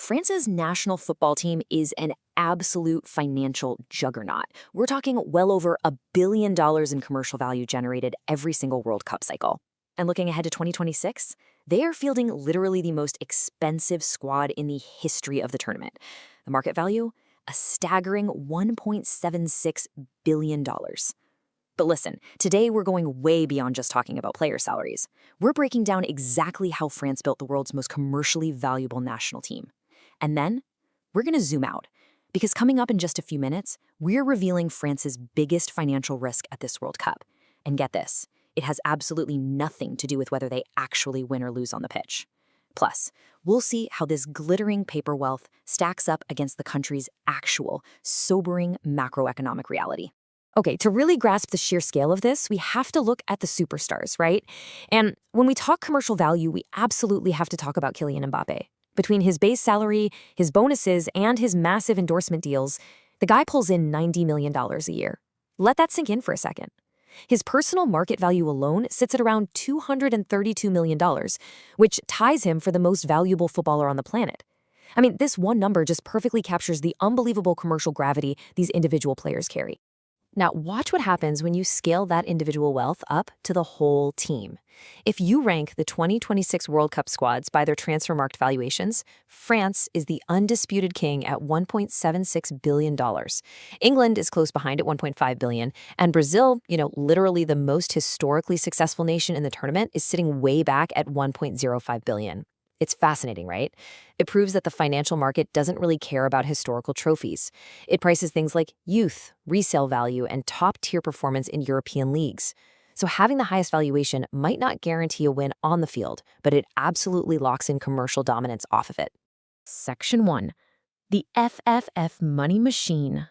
France's national football team is an absolute financial juggernaut. We're talking well over $1 billion in commercial value generated every single World Cup cycle. And looking ahead to 2026, they are fielding literally the most expensive squad in the history of the tournament. The market value? A staggering $1.76 billion. But listen, today we're going way beyond just talking about player salaries. We're breaking down exactly how France built the world's most commercially valuable national team. And then we're going to zoom out, because coming up in just a few minutes, we're revealing France's biggest financial risk at this World Cup. And get this, it has absolutely nothing to do with whether they actually win or lose on the pitch. Plus, we'll see how this glittering paper wealth stacks up against the country's actual, sobering macroeconomic reality. Okay, to really grasp the sheer scale of this, we have to look at the superstars, right? And when we talk commercial value, we absolutely have to talk about Kylian Mbappé. Between his base salary, his bonuses, and his massive endorsement deals, the guy pulls in $90 million a year. Let that sink in for a second. His personal market value alone sits at around $232 million, which ties him for the most valuable footballer on the planet. I mean, this one number just perfectly captures the unbelievable commercial gravity these individual players carry. Now, watch what happens when you scale that individual wealth up to the whole team. If you rank the 2026 World Cup squads by their transfer market valuations, France is the undisputed king at $1.76 billion. England is close behind at $1.5 billion. And Brazil, literally the most historically successful nation in the tournament, is sitting way back at $1.05 billion. It's fascinating, right? It proves that the financial market doesn't really care about historical trophies. It prices things like youth, resale value, and top-tier performance in European leagues. So having the highest valuation might not guarantee a win on the field, but it absolutely locks in commercial dominance off of it. Section 1. The FFF Money Machine.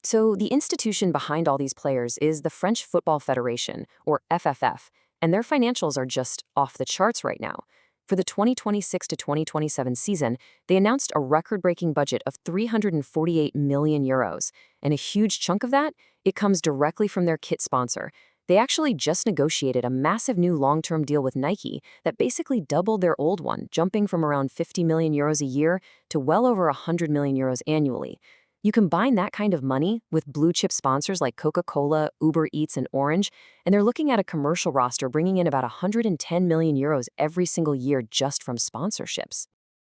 So the institution behind all these players is the French Football Federation, or FFF, and their financials are just off the charts right now. For the 2026 to 2027 season, they announced a record-breaking budget of 348 million euros, and a huge chunk of that, it comes directly from their kit sponsor. They actually just negotiated a massive new long-term deal with Nike that basically doubled their old one, jumping from around 50 million euros a year to well over 100 million euros annually. You combine that kind of money with blue-chip sponsors like Coca-Cola, Uber Eats, and Orange, and they're looking at a commercial roster bringing in about 110 million euros every single year just from sponsorships.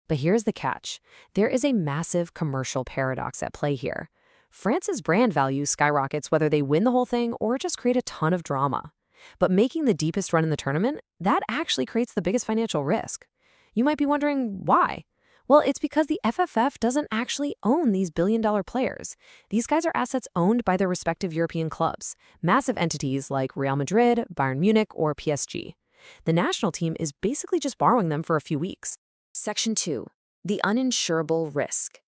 But here's the catch. There is a massive commercial paradox at play here. France's brand value skyrockets whether they win the whole thing or just create a ton of drama. But making the deepest run in the tournament, that actually creates the biggest financial risk. You might be wondering why. Well, it's because the FFF doesn't actually own these billion-dollar players. These guys are assets owned by their respective European clubs, massive entities like Real Madrid, Bayern Munich, or PSG. The national team is basically just borrowing them for a few weeks. Section 2. The uninsurable risk.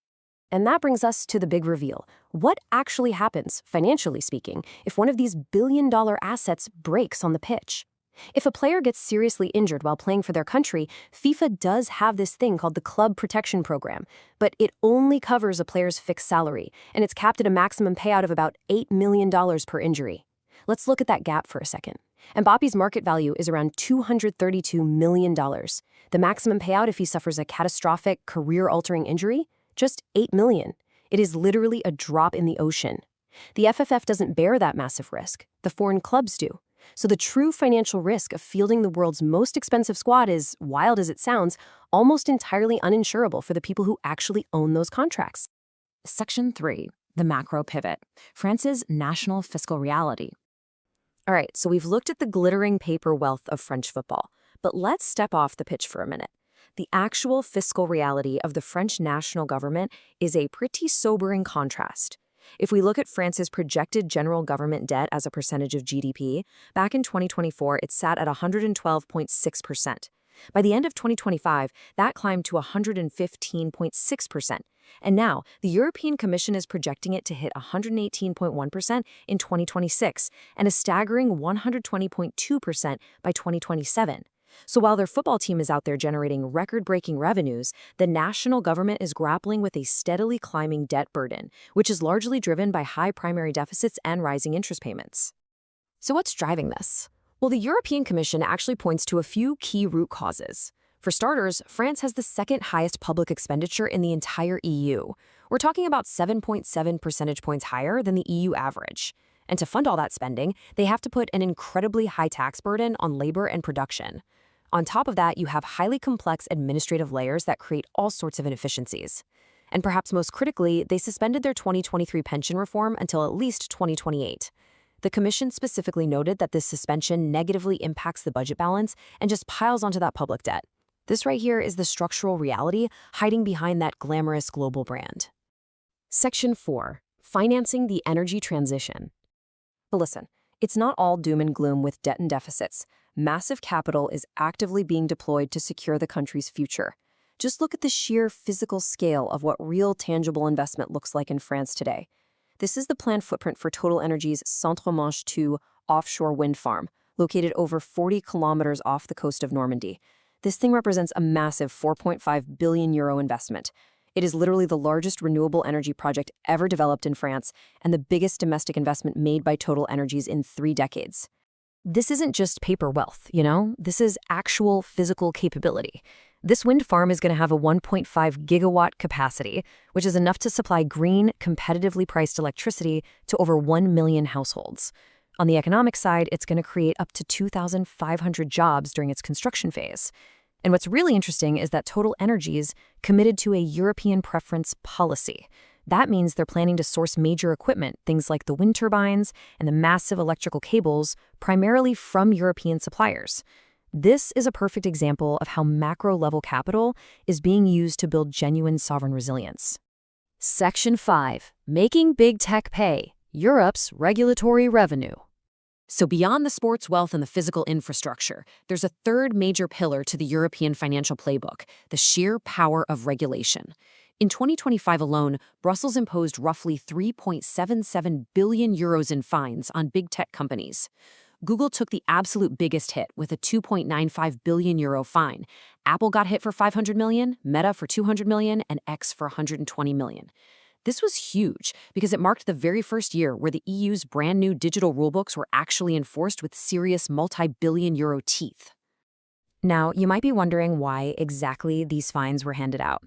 And that brings us to the big reveal. What actually happens, financially speaking, if one of these billion-dollar assets breaks on the pitch? If a player gets seriously injured while playing for their country, FIFA does have this thing called the Club Protection Program, but it only covers a player's fixed salary, and it's capped at a maximum payout of about $8 million per injury. Let's look at that gap for a second. Mbappe's market value is around $232 million. The maximum payout if he suffers a catastrophic, career-altering injury? Just $8 million. It is literally a drop in the ocean. The FFF doesn't bear that massive risk. The foreign clubs do. So the true financial risk of fielding the world's most expensive squad is, wild as it sounds, almost entirely uninsurable for the people who actually own those contracts. Section 3. The macro pivot. France's national fiscal reality. All right, so we've looked at the glittering paper wealth of French football, but let's step off the pitch for a minute. The actual fiscal reality of the French national government is a pretty sobering contrast. If we look at France's projected general government debt as a percentage of GDP, back in 2024, it sat at 112.6%. By the end of 2025, that climbed to 115.6%. And now, the European Commission is projecting it to hit 118.1% in 2026 and a staggering 120.2% by 2027. So while their football team is out there generating record-breaking revenues, the national government is grappling with a steadily climbing debt burden, which is largely driven by high primary deficits and rising interest payments. So what's driving this? Well, the European Commission actually points to a few key root causes. For starters, France has the second highest public expenditure in the entire EU. We're talking about 7.7 percentage points higher than the EU average. And to fund all that spending, they have to put an incredibly high tax burden on labor and production. On top of that, you have highly complex administrative layers that create all sorts of inefficiencies. And perhaps most critically, they suspended their 2023 pension reform until at least 2028. The Commission specifically noted that this suspension negatively impacts the budget balance and just piles onto that public debt. This right here is the structural reality hiding behind that glamorous global brand. Section 4. Financing the energy transition. But listen, it's not all doom and gloom with debt and deficits. Massive capital is actively being deployed to secure the country's future. Just look at the sheer physical scale of what real tangible investment looks like in France today. This is the planned footprint for Total Energy's Centre-Manche 2 offshore wind farm, located over 40 kilometers off the coast of Normandy. This thing represents a massive €4.5 billion investment. It is literally the largest renewable energy project ever developed in France and the biggest domestic investment made by Total Energies in 3 decades. This isn't just paper wealth, This is actual physical capability. This wind farm is going to have a 1.5 gigawatt capacity, which is enough to supply green, competitively priced electricity to over 1 million households. On the economic side, it's going to create up to 2,500 jobs during its construction phase. And what's really interesting is that Total Energies committed to a European preference policy. That means they're planning to source major equipment, things like the wind turbines and the massive electrical cables, primarily from European suppliers. This is a perfect example of how macro-level capital is being used to build genuine sovereign resilience. Section 5. Making Big Tech Pay. Europe's Regulatory Revenue. So beyond the sports wealth and the physical infrastructure, there's a third major pillar to the European financial playbook, the sheer power of regulation. In 2025 alone, Brussels imposed roughly €3.77 billion in fines on big tech companies. Google took the absolute biggest hit with a €2.95 billion fine. Apple got hit for $500 million, Meta for $200 million, and X for $120 million. This was huge because it marked the very first year where the EU's brand new digital rulebooks were actually enforced with serious multi-billion euro teeth. Now, you might be wondering why exactly these fines were handed out.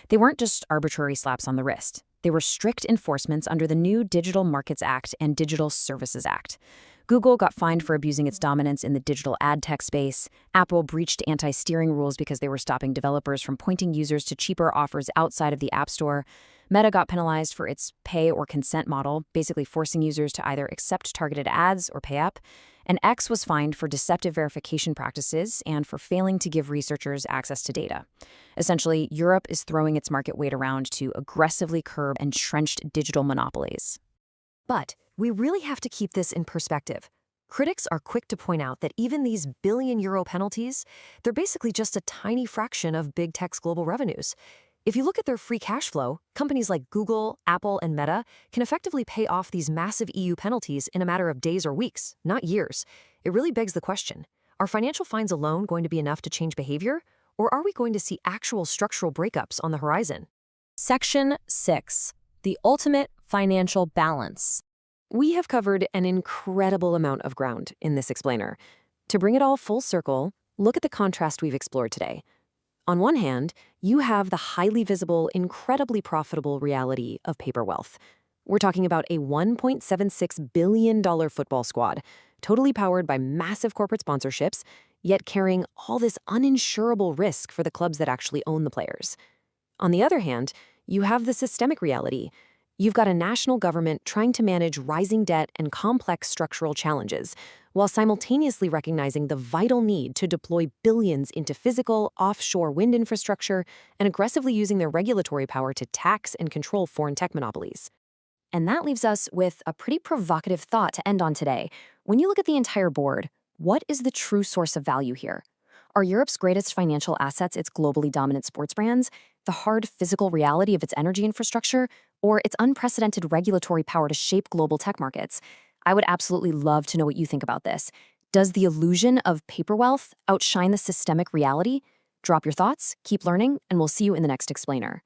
They weren't just arbitrary slaps on the wrist. They were strict enforcements under the new Digital Markets Act and Digital Services Act. Google got fined for abusing its dominance in the digital ad tech space. Apple breached anti-steering rules because they were stopping developers from pointing users to cheaper offers outside of the App Store. Meta got penalized for its pay or consent model, basically forcing users to either accept targeted ads or pay up. And X was fined for deceptive verification practices and for failing to give researchers access to data. Essentially, Europe is throwing its market weight around to aggressively curb entrenched digital monopolies. But we really have to keep this in perspective. Critics are quick to point out that even these billion-euro penalties, they're basically just a tiny fraction of big tech's global revenues. If you look at their free cash flow, companies like Google, Apple, and Meta can effectively pay off these massive EU penalties in a matter of days or weeks, not years. It really begs the question, are financial fines alone going to be enough to change behavior, or are we going to see actual structural breakups on the horizon? Section 6. The ultimate financial balance. We have covered an incredible amount of ground in this explainer. To bring it all full circle, look at the contrast we've explored today. On one hand, you have the highly visible, incredibly profitable reality of paper wealth. We're talking about a $1.76 billion football squad, totally powered by massive corporate sponsorships, yet carrying all this uninsurable risk for the clubs that actually own the players. On the other hand, you have the systemic reality. You've got a national government trying to manage rising debt and complex structural challenges, while simultaneously recognizing the vital need to deploy billions into physical, offshore wind infrastructure and aggressively using their regulatory power to tax and control foreign tech monopolies. And that leaves us with a pretty provocative thought to end on today. When you look at the entire board, what is the true source of value here? Are Europe's greatest financial assets its globally dominant sports brands, the hard physical reality of its energy infrastructure, or its unprecedented regulatory power to shape global tech markets? I would absolutely love to know what you think about this. Does the illusion of paper wealth outshine the systemic reality? Drop your thoughts, keep learning, and we'll see you in the next explainer.